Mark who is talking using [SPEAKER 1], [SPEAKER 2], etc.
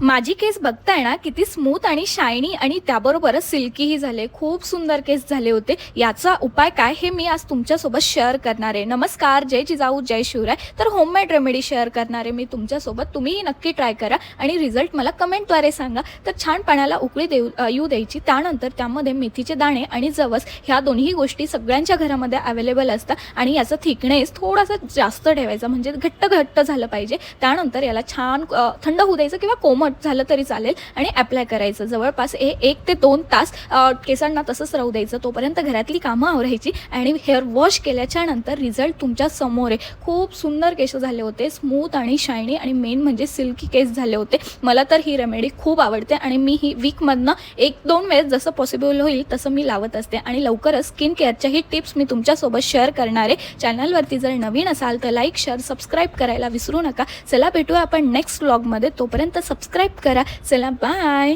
[SPEAKER 1] माझी केस बघताय ना, किती स्मूथ आणि शायनी आणि त्याबरोबरच सिल्कीही झाले. खूप सुंदर केस झाले होते. याचा उपाय काय हे मी आज तुमच्यासोबत शेअर करणार आहे. नमस्कार, जय जिजाऊ, जय शिवराय. तर होममेड रेमेडी शेअर करणार आहे मी तुमच्यासोबत. तुम्हीही नक्की ट्राय करा आणि रिझल्ट मला कमेंटद्वारे सांगा. तर छान पाण्याला उकळी येऊ द्यायची. त्यानंतर त्यामध्ये मेथीचे दाणे आणि जवस ह्या दोन्ही गोष्टी सगळ्यांच्या घरामध्ये अवेलेबल असतात आणि याचा थिकनेस थोडासा जास्त ठेवायचा, म्हणजे घट्ट झालं पाहिजे. त्यानंतर याला छान थंड होऊ द्यायचं किंवा कोमट झालं तरी चालेल आणि अप्लाय करायचं. जवळपास 1 ते 2 तास केसांना तसंच राहू द्यायचं. तोपर्यंत घरातली कामं आवरायची आणि हेअर वॉश केल्याच्या नंतर रिझल्ट तुमच्या समोर आहे. खूप सुंदर केस झाले होते, स्मूथ आणि शायनी आणि मेन म्हणजे सिल्की केस झाले होते. मला तर ही रेमेडी खूप आवडते आणि मी ही वीकमधनं 1-2 वेळेस जसं पॉसिबल होईल तसं मी लावत असते. आणि लवकरच स्किन केअरच्याही टिप्स मी तुमच्यासोबत शेअर करणार आहे. चॅनलवरती जर नवीन असाल तर लाईक, शेअर, सबस्क्राईब करायला विसरू नका. चला भेटूया आपण नेक्स्ट व्लॉगमध्ये. तोपर्यंत सबस्क्राईब करा. चला बाय.